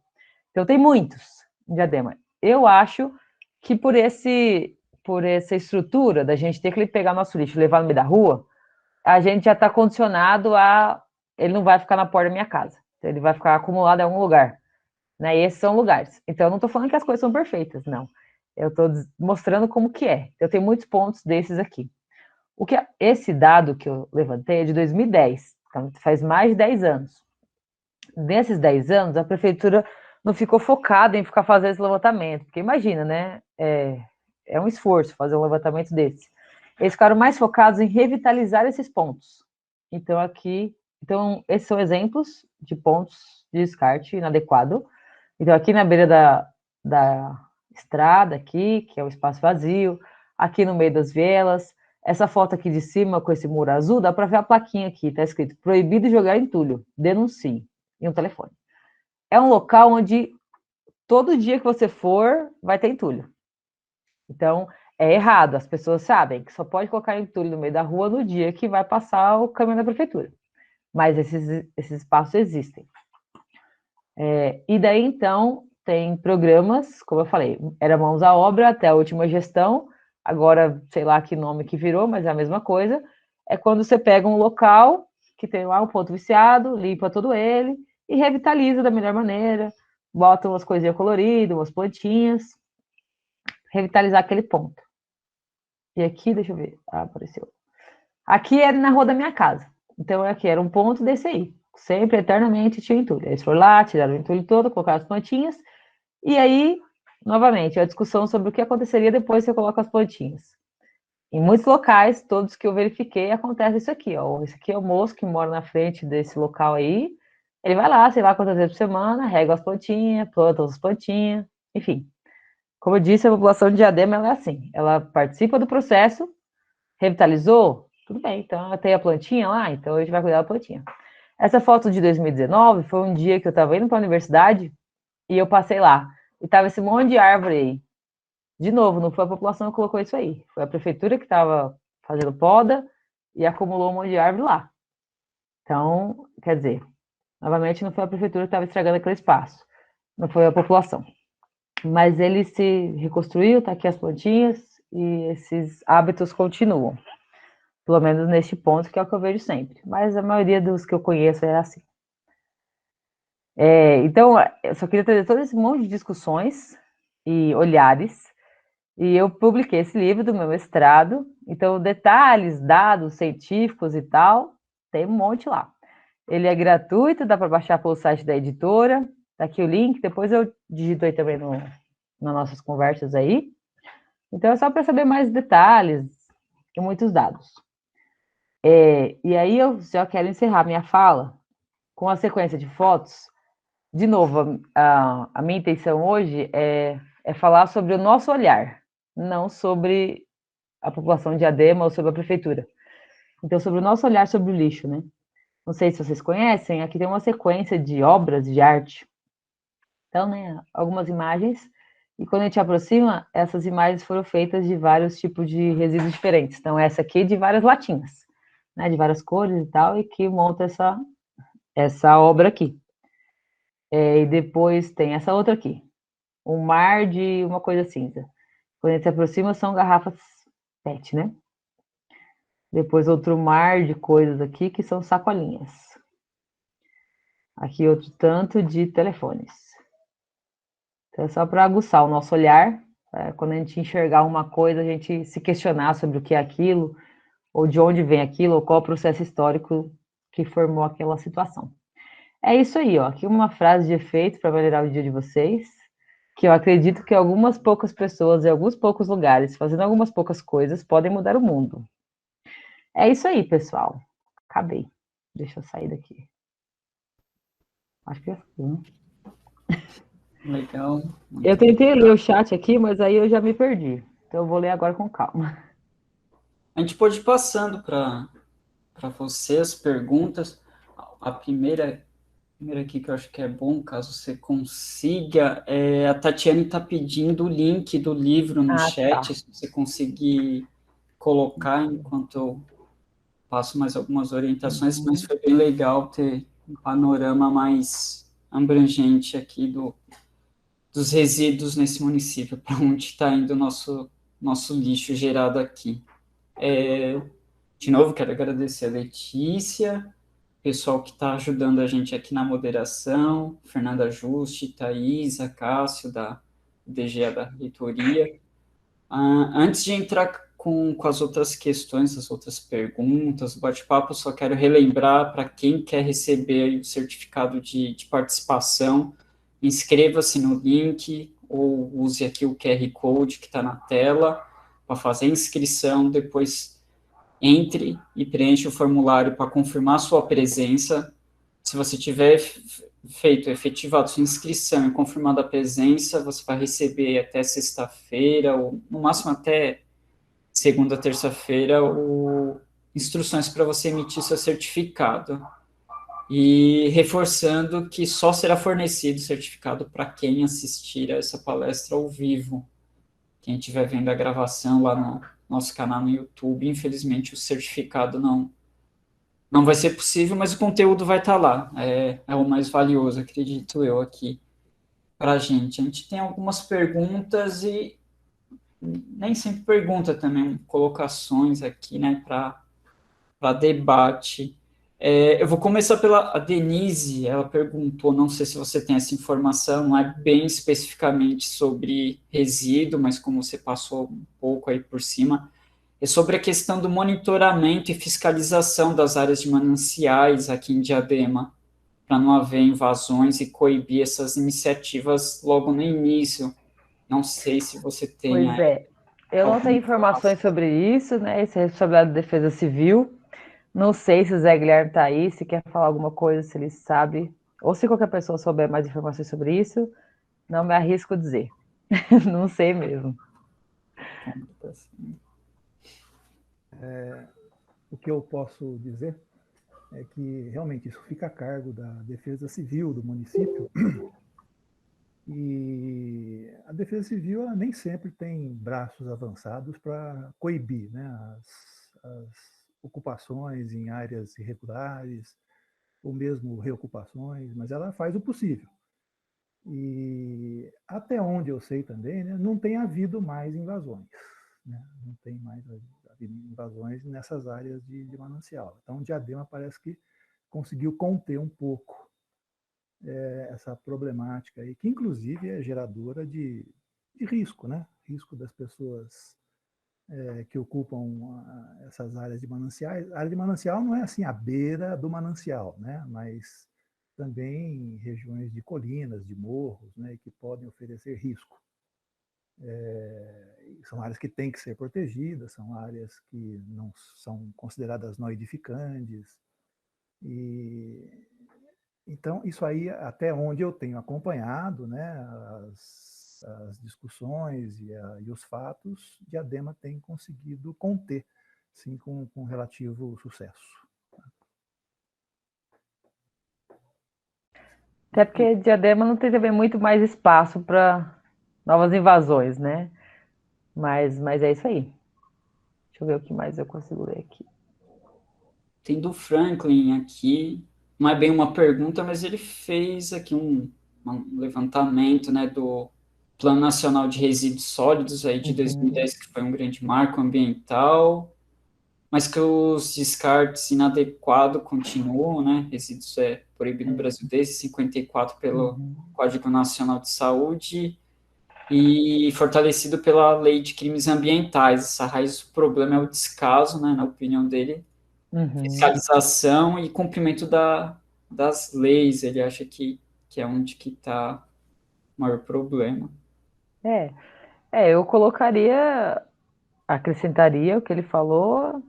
S2: Então, tem muitos em Diadema. Eu acho que por essa estrutura da gente ter que pegar nosso lixo e levar no meio da rua, a gente já está condicionado a... Ele não vai ficar na porta da minha casa. Então, ele vai ficar acumulado em algum lugar. Né? E esses são lugares. Então, eu não estou falando que as coisas são perfeitas, não. Eu estou mostrando como que é. Eu tenho muitos pontos desses aqui. Esse dado que eu levantei é de 2010, então faz mais de 10 anos. Nesses 10 anos, a prefeitura não ficou focada em ficar fazendo esse levantamento, porque imagina, né? É um esforço fazer um levantamento desse. Eles ficaram mais focados em revitalizar esses pontos. Então, esses são exemplos de pontos de descarte inadequado. Então, aqui na beira da estrada, aqui, que é o espaço vazio, aqui no meio das vielas. Essa foto aqui de cima, com esse muro azul, dá para ver a plaquinha aqui, está escrito: proibido jogar entulho, denuncie, e um telefone. É um local onde todo dia que você for, vai ter entulho. Então, é errado, as pessoas sabem que só pode colocar entulho no meio da rua no dia que vai passar o caminhão da prefeitura. Mas esses espaços existem. E daí, então, tem programas, como eu falei, era mãos à obra até a última gestão. agora sei lá que nome que virou, mas é a mesma coisa, é quando você pega um local que tem lá um ponto viciado, limpa todo ele e revitaliza da melhor maneira, bota umas coisinhas coloridas, umas plantinhas, revitalizar aquele ponto. E aqui, deixa eu ver, apareceu. Aqui era na rua da minha casa, então aqui era um ponto desse aí, sempre, eternamente tinha entulho. Eles foram lá, tiraram o entulho todo, colocaram as plantinhas, e aí, novamente, a discussão sobre o que aconteceria depois que você coloca as plantinhas. Em muitos locais, todos que eu verifiquei, acontece isso aqui, ó. Esse aqui é o moço que mora na frente desse local aí. Ele vai lá, sei lá quantas vezes por semana, rega as plantinhas, planta as plantinhas, enfim. Como eu disse, a população de Diadema ela é assim. Ela participa do processo, revitalizou, tudo bem. Então, tem a plantinha lá, então a gente vai cuidar da plantinha. Essa foto de 2019 foi um dia que eu estava indo para a universidade e eu passei lá. E tava esse monte de árvore aí. De novo, não foi a população que colocou isso aí. Foi a prefeitura que estava fazendo poda e acumulou um monte de árvore lá. Então, quer dizer, novamente não foi a prefeitura que estava estragando aquele espaço. Não foi a população. Mas ele se reconstruiu, tá aqui as plantinhas e esses hábitos continuam. Pelo menos neste ponto, que é o que eu vejo sempre. Mas a maioria dos que eu conheço é assim. Então, eu só queria trazer todo esse monte de discussões e olhares. E eu publiquei esse livro do meu mestrado. Então, detalhes, dados científicos e tal, tem um monte lá. Ele é gratuito, dá para baixar pelo site da editora. Tá aqui o link, depois eu digito aí também nas nossas conversas aí. Então, é só para saber mais detalhes e muitos dados. E aí, eu já quero encerrar minha fala com a sequência de fotos. De novo, a minha intenção hoje é falar sobre o nosso olhar, não sobre a população de Diadema ou sobre a prefeitura. Então, sobre o nosso olhar sobre o lixo, né? Não sei se vocês conhecem, aqui tem uma sequência de obras de arte. Então, né, algumas imagens, e quando a gente aproxima, essas imagens foram feitas de vários tipos de resíduos diferentes. Então, essa aqui é de várias latinhas, né, de várias cores e tal, e que monta essa obra aqui. E depois tem essa outra aqui, um mar de uma coisa cinza. Quando a gente se aproxima, são garrafas PET, né? Depois outro mar de coisas aqui, que são sacolinhas. Aqui outro tanto de telefones. Então é só para aguçar o nosso olhar. Quando a gente enxergar uma coisa, a gente se questionar sobre o que é aquilo, ou de onde vem aquilo, ou qual o processo histórico que formou aquela situação. É isso aí, ó. Aqui uma frase de efeito para melhorar o dia de vocês, que eu acredito que algumas poucas pessoas em alguns poucos lugares, fazendo algumas poucas coisas, podem mudar o mundo. É isso aí, pessoal. Acabei. Deixa eu sair daqui. Acho que é assim.
S1: Legal.
S2: Eu tentei ler o chat aqui, mas aí eu já me perdi. Então eu vou ler agora com calma.
S1: A gente pode ir passando para você as perguntas. A primeira aqui que eu acho que é bom, caso você consiga, a Tatiane está pedindo o link do livro no chat,
S2: Tá.
S1: se você conseguir colocar enquanto eu passo mais algumas orientações, mas foi bem legal ter um panorama mais abrangente aqui dos resíduos nesse município, para onde está indo o nosso lixo gerado aqui. De novo, quero agradecer a Letícia, pessoal que está ajudando a gente aqui na moderação, Fernanda Juste, Thaís, Cássio, da DGA da reitoria. Antes de entrar com as outras questões, as outras perguntas, o bate-papo, só quero relembrar para quem quer receber o certificado de participação, inscreva-se no link ou use aqui o QR Code que está na tela para fazer a inscrição, depois entre e preencha o formulário para confirmar sua presença. Se você tiver efetivado sua inscrição e confirmado a presença, você vai receber até sexta-feira, ou no máximo até segunda, terça-feira, instruções para você emitir seu certificado. E reforçando que só será fornecido certificado para quem assistir a essa palestra ao vivo. Quem estiver vendo a gravação lá no nosso canal no YouTube, infelizmente o certificado não vai ser possível, mas o conteúdo vai estar lá. É o mais valioso, acredito eu, aqui para a gente. A gente tem algumas perguntas e nem sempre pergunta também, colocações aqui, né, para debate. Eu vou começar pela a Denise, ela perguntou, não sei se você tem essa informação, não é bem especificamente sobre resíduo, mas como você passou um pouco aí por cima, é sobre a questão do monitoramento e fiscalização das áreas de mananciais aqui em Diadema, para não haver invasões e coibir essas iniciativas logo no início. Não sei se você tem
S2: Pois
S1: aí
S2: é, eu não
S1: alguma
S2: tenho informações
S1: informação.
S2: sobre isso, né? Isso é responsabilidade da Defesa Civil. Não sei se o Zé Guilherme está aí, se quer falar alguma coisa, se ele sabe, ou se qualquer pessoa souber mais informações sobre isso, não me arrisco a dizer. Não sei mesmo.
S3: O que eu posso dizer é que realmente isso fica a cargo da Defesa Civil do município. E a Defesa Civil ela nem sempre tem braços avançados para coibir, né, as ocupações em áreas irregulares, ou mesmo reocupações, mas ela faz o possível. E até onde eu sei também, né, não tem havido mais invasões. Né? Não tem mais havido invasões nessas áreas de manancial. Então, o Diadema parece que conseguiu conter um pouco essa problemática aí, que inclusive é geradora de risco, né? Risco das pessoas que ocupam essas áreas de mananciais. A área de manancial não é assim à beira do manancial, né? Mas também regiões de colinas, de morros, né? Que podem oferecer risco. São áreas que têm que ser protegidas, são áreas que não são consideradas não edificantes. E então, isso aí, até onde eu tenho acompanhado, né, as discussões e os fatos, Diadema tem conseguido conter, sim, com relativo sucesso.
S2: Até porque Diadema não tem também muito mais espaço para novas invasões, né? Mas é isso aí. Deixa eu ver o que mais eu consigo ler aqui.
S1: Tem do Franklin aqui, não é bem uma pergunta, mas ele fez aqui um levantamento, né, do Plano Nacional de Resíduos Sólidos aí de 2010, que foi um grande marco ambiental, mas que os descartes inadequados continuam, né? Resíduos é proibido no Brasil desde 54 pelo Código Nacional de Saúde e fortalecido pela Lei de Crimes Ambientais. Essa raiz do problema é o descaso, né, na opinião dele, fiscalização e cumprimento das leis. Ele acha que é onde que está o maior problema.
S2: Eu colocaria, acrescentaria o que ele falou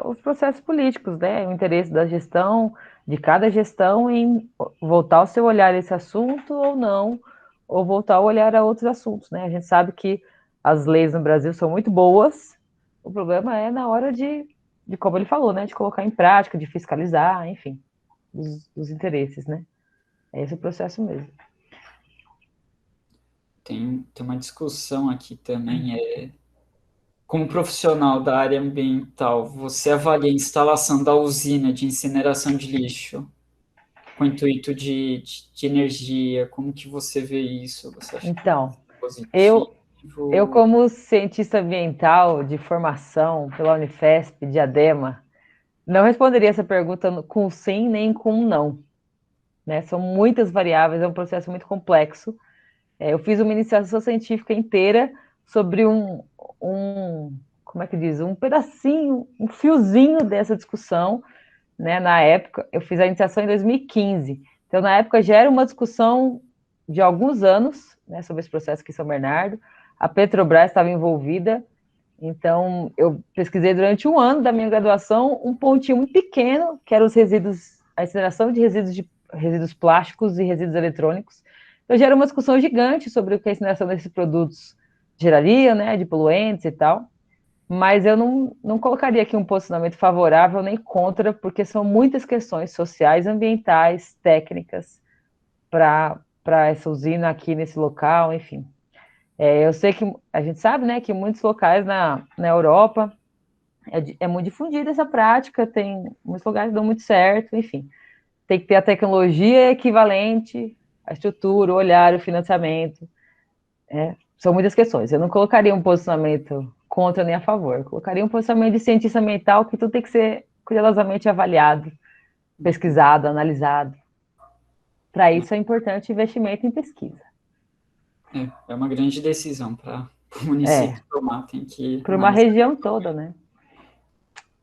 S2: os processos políticos, né? O interesse da gestão, de cada gestão, em voltar o seu olhar a esse assunto ou não, ou voltar o olhar a outros assuntos, né? A gente sabe que as leis no Brasil são muito boas, o problema é na hora de como ele falou, né? De colocar em prática, de fiscalizar, enfim, dos interesses, né? É esse o processo mesmo.
S1: Tem uma discussão aqui também, como profissional da área ambiental, você avalia a instalação da usina de incineração de lixo com intuito de energia? Como que você vê isso? Você acha que é
S2: Então, eu, eu,
S1: positivo?
S2: como cientista ambiental de formação pela Unifesp, Diadema, não responderia essa pergunta com sim nem com não. Né? São muitas variáveis, é um processo muito complexo. Eu fiz uma iniciação científica inteira sobre como é que diz, um pedacinho, um fiozinho dessa discussão, né? Na época, eu fiz a iniciação em 2015. Então, na época, já era uma discussão de alguns anos, né, sobre esse processo aqui em São Bernardo. A Petrobras estava envolvida. Então, eu pesquisei durante um ano da minha graduação um pontinho muito pequeno, que era os resíduos, a incineração de resíduos plásticos e resíduos eletrônicos. Então, já era uma discussão gigante sobre o que a incineração desses produtos geraria, né, de poluentes e tal. Mas eu não colocaria aqui um posicionamento favorável nem contra, porque são muitas questões sociais, ambientais, técnicas para essa usina aqui nesse local, enfim. Eu sei que a gente sabe, né, que muitos locais na Europa é muito difundida essa prática, tem muitos lugares que dão muito certo, enfim. Tem que ter a tecnologia equivalente, a estrutura, o olhar, o financiamento. são muitas questões. Eu não colocaria um posicionamento contra nem a favor. Eu colocaria um posicionamento de cientista ambiental que tudo tem que ser cuidadosamente avaliado, pesquisado, analisado. Para isso é importante investimento em pesquisa.
S1: É uma grande decisão para o município tomar, tem que
S2: para uma
S1: analisar.
S2: região toda, né?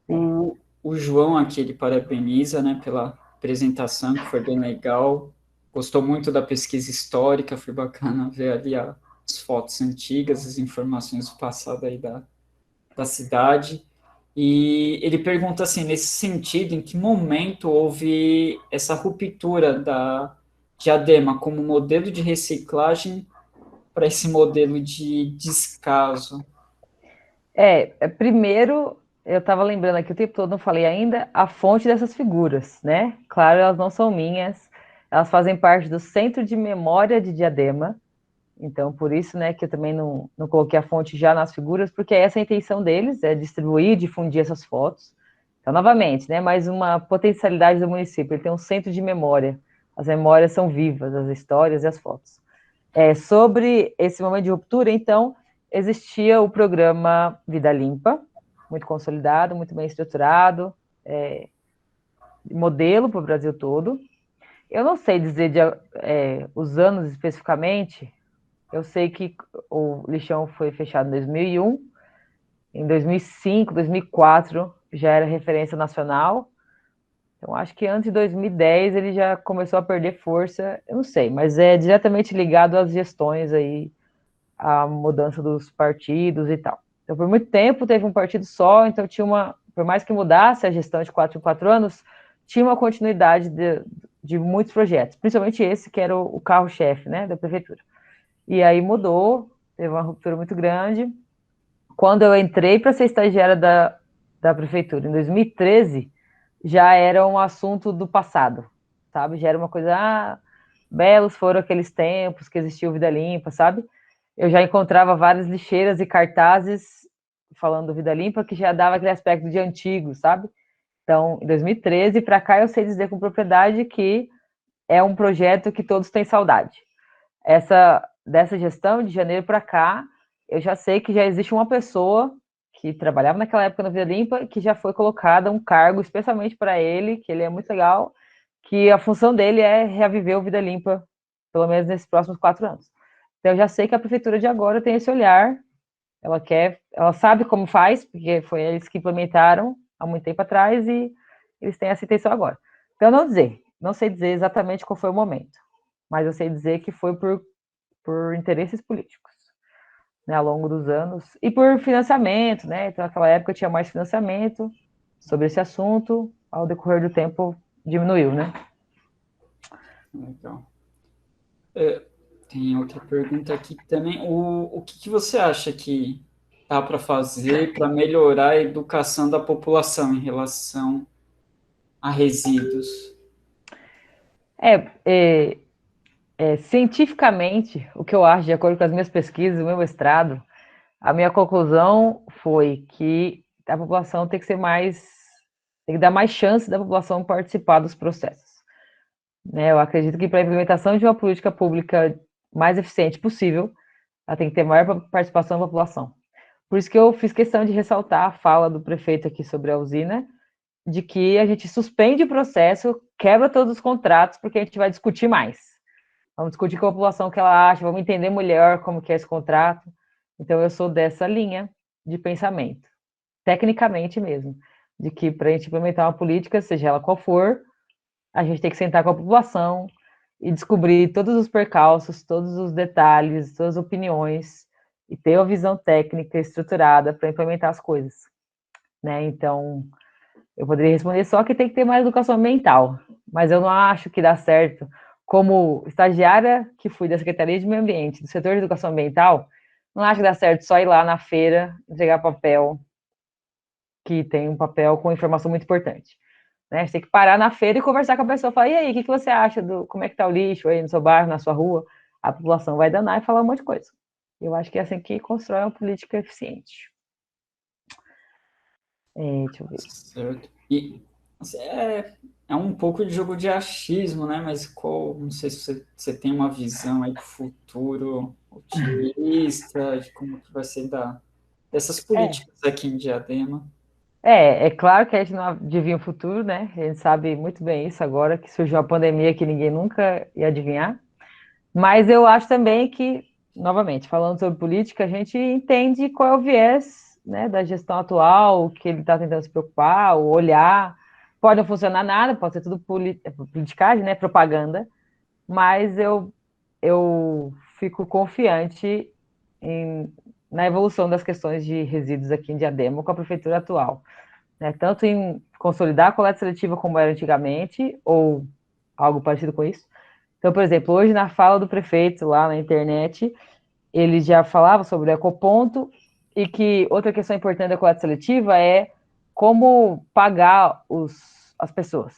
S1: O João aqui, ele parabeniza, né, pela apresentação, que foi bem legal. Gostou muito da pesquisa histórica, foi bacana ver ali as fotos antigas, as informações do passado aí da cidade. E ele pergunta assim, nesse sentido, em que momento houve essa ruptura da Diadema como modelo de reciclagem para esse modelo de descaso?
S2: Primeiro, eu estava lembrando aqui o tempo todo, não falei ainda, a fonte dessas figuras, né? Claro, elas não são minhas, elas fazem parte do Centro de Memória de Diadema, então por isso, né, que eu também não coloquei a fonte já nas figuras, porque essa é a intenção deles, é distribuir, difundir essas fotos. Então, novamente, né, mais uma potencialidade do município, ele tem um centro de memória, as memórias são vivas, as histórias e as fotos. Sobre esse momento de ruptura, então, existia o programa Vida Limpa, muito consolidado, muito bem estruturado, modelo para o Brasil todo. Eu não sei dizer os anos especificamente, eu sei que o lixão foi fechado em 2001, em 2005, 2004 já era referência nacional, então acho que antes de 2010 ele já começou a perder força, eu não sei, mas é diretamente ligado às gestões aí, a mudança dos partidos e tal. Então, por muito tempo, teve um partido só, então tinha por mais que mudasse a gestão de 4 em 4 anos, tinha uma continuidade de muitos projetos, principalmente esse, que era o carro-chefe, né, da prefeitura. E aí mudou, teve uma ruptura muito grande. Quando eu entrei para ser estagiária da prefeitura, em 2013, já era um assunto do passado, sabe? Já era uma coisa, belos foram aqueles tempos que existiu Vida Limpa, sabe? Eu já encontrava várias lixeiras e cartazes falando do Vida Limpa que já dava aquele aspecto de antigo, sabe? Então, em 2013 para cá eu sei dizer com propriedade que é um projeto que todos têm saudade. Dessa gestão de janeiro para cá, eu já sei que já existe uma pessoa que trabalhava naquela época no Vida Limpa, que já foi colocada um cargo especialmente para ele, que ele é muito legal, que a função dele é reaviver o Vida Limpa, pelo menos nesses próximos 4 anos. Então, eu já sei que a prefeitura de agora tem esse olhar, ela sabe como faz, porque foi eles que implementaram há muito tempo atrás e eles têm essa intenção agora. Então, não sei dizer exatamente qual foi o momento, mas eu sei dizer que foi por interesses políticos, né, ao longo dos anos, e por financiamento, né, então naquela época tinha mais financiamento sobre esse assunto, ao decorrer do tempo diminuiu, né.
S1: Legal. Tem outra pergunta aqui também. O que você acha que dá para fazer para melhorar a educação da população em relação a resíduos?
S2: Cientificamente, o que eu acho, de acordo com as minhas pesquisas, o meu mestrado, a minha conclusão foi que a população tem que dar mais chance da população participar dos processos. Né? Eu acredito que para a implementação de uma política pública mais eficiente possível, ela tem que ter maior participação da população. Por isso que eu fiz questão de ressaltar a fala do prefeito aqui sobre a usina, de que a gente suspende o processo, quebra todos os contratos, porque a gente vai discutir mais. Vamos discutir com a população o que ela acha, vamos entender melhor como que é esse contrato. Então, eu sou dessa linha de pensamento, tecnicamente mesmo, de que para a gente implementar uma política, seja ela qual for, a gente tem que sentar com a população e descobrir todos os percalços, todos os detalhes, todas as opiniões, e ter uma visão técnica estruturada para implementar as coisas. Né? Então, eu poderia responder só que tem que ter mais educação ambiental, mas eu não acho que dá certo. Como estagiária que fui da Secretaria de Meio Ambiente, do setor de educação ambiental, não acho que dá certo só ir lá na feira, entregar papel, que tem um papel com informação muito importante. Né? A gente tem que parar na feira e conversar com a pessoa, falar, e aí, o que você acha como é que tá o lixo aí no seu bairro, na sua rua? A população vai danar e falar um monte de coisa. Eu acho que é assim que constrói uma política eficiente. Deixa eu ver.
S1: Certo. E Assim, é um pouco de jogo de achismo, né? Mas não sei se você tem uma visão aí do futuro otimista, de como que vai ser dessas
S2: É,
S1: políticas aqui em Diadema.
S2: é claro que a gente não adivinha o futuro, né? A gente sabe muito bem isso agora que surgiu a pandemia que ninguém nunca ia adivinhar. Mas eu acho também que, novamente, falando sobre política, a gente entende qual é o viés, né, da gestão atual, que ele está tentando se preocupar, ou olhar. Pode não funcionar nada, pode ser tudo politicagem, né, propaganda, mas eu fico confiante na evolução das questões de resíduos aqui em Diadema com a prefeitura atual, né, tanto em consolidar a coleta seletiva como era antigamente, ou algo parecido com isso. Então, por exemplo, hoje na fala do prefeito lá na internet, ele já falava sobre o ecoponto e que outra questão importante da coleta seletiva é como pagar as pessoas,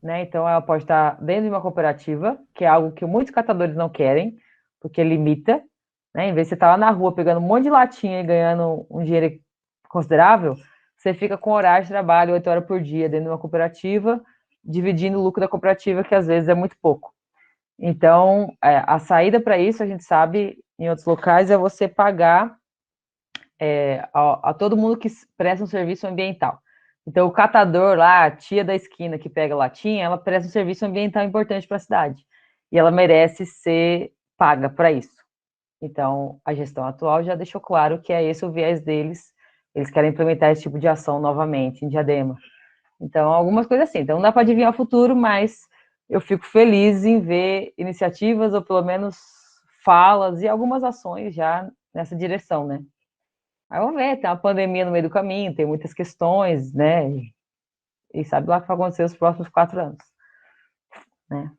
S2: né? Então, ela pode estar dentro de uma cooperativa, que é algo que muitos catadores não querem, porque limita, né? Em vez de você estar lá na rua pegando um monte de latinha e ganhando um dinheiro considerável, você fica com horário de trabalho 8 horas por dia dentro de uma cooperativa, dividindo o lucro da cooperativa, que às vezes é muito pouco. Então, a saída para isso, a gente sabe, em outros locais, é você pagar a todo mundo que presta um serviço ambiental. Então, o catador lá, a tia da esquina que pega latinha, ela presta um serviço ambiental importante para a cidade. E ela merece ser paga para isso. Então, a gestão atual já deixou claro que é esse o viés deles. Eles querem implementar esse tipo de ação novamente em Diadema. Então, algumas coisas assim. Então, não dá para adivinhar o futuro, mas eu fico feliz em ver iniciativas, ou pelo menos falas e algumas ações já nessa direção, né? Aí vamos ver, tem uma pandemia no meio do caminho, tem muitas questões, né? E sabe lá o que vai acontecer nos próximos 4 anos, né?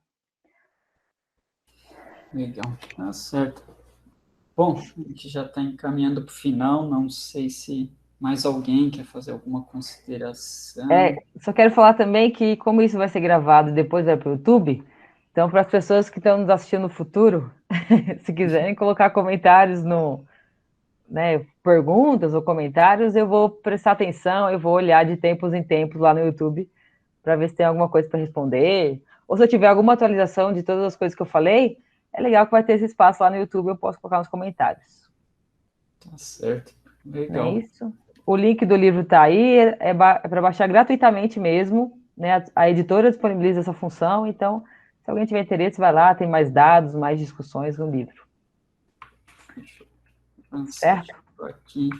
S1: Legal, tá certo. Bom, a gente já está encaminhando para o final, não sei se mais alguém quer fazer alguma consideração.
S2: Só quero falar também que, como isso vai ser gravado e depois vai para o YouTube, então, para as pessoas que estão nos assistindo no futuro, se quiserem colocar comentários né, perguntas ou comentários, eu vou prestar atenção, eu vou olhar de tempos em tempos lá no YouTube para ver se tem alguma coisa para responder. Ou se eu tiver alguma atualização de todas as coisas que eu falei, é legal que vai ter esse espaço lá no YouTube, eu posso colocar nos comentários.
S1: Tá certo,
S2: Não é
S1: legal.
S2: isso? O link do livro está aí, para baixar gratuitamente mesmo, né? A editora disponibiliza essa função, então, se alguém tiver interesse, vai lá, tem mais dados, mais discussões no livro.
S1: Tá
S2: Certo?
S1: certo, aqui.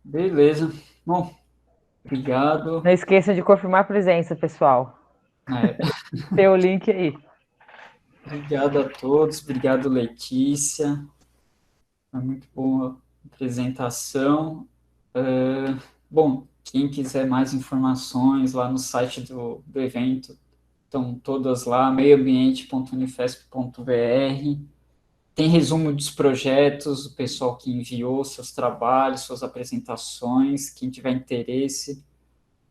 S1: Beleza. Bom,
S2: Não
S1: obrigado.
S2: esqueçam de confirmar a presença, pessoal.
S1: É,
S2: Tem o link aí.
S1: obrigado a todos, obrigado, Letícia. Foi muito boa a apresentação. Bom, quem quiser mais informações lá no site do evento, estão todas lá, meioambiente.unifesp.br. Tem resumo dos projetos, o pessoal que enviou seus trabalhos, suas apresentações. Quem tiver interesse,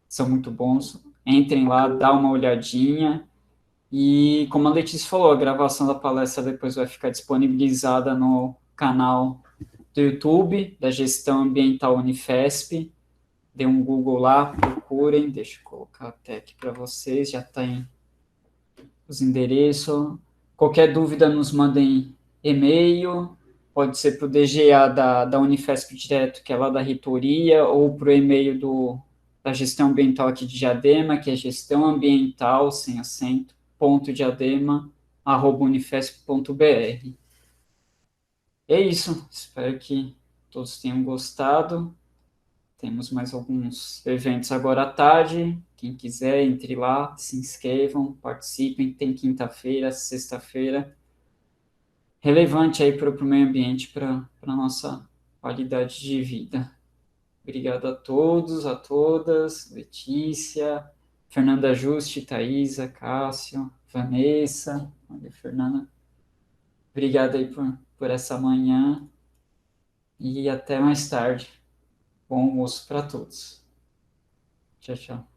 S1: são muito bons. Entrem lá, dá uma olhadinha. E, como a Letícia falou, a gravação da palestra depois vai ficar disponibilizada no canal do YouTube, da Gestão Ambiental Unifesp. Dê um Google lá, procurem. Deixa eu colocar até aqui para vocês, já tem os endereços. Qualquer dúvida, nos mandem e-mail. Pode ser para o DGA da Unifesp direto, que é lá da reitoria, ou para o e-mail da gestão ambiental aqui de Diadema, que é gestão ambiental, sem acento, ponto diadema, arroba unifesp.br. É isso, espero que todos tenham gostado. Temos mais alguns eventos agora à tarde. Quem quiser, entre lá, se inscrevam, participem. Tem quinta-feira, sexta-feira. Relevante aí para o meio ambiente, para a nossa qualidade de vida. Obrigado a todos, a todas. Letícia, Fernanda Juste, Thaisa, Cássio, Vanessa. Olha, Fernanda. Obrigado aí por essa manhã. E até mais tarde. Bom almoço para todos. Tchau, tchau.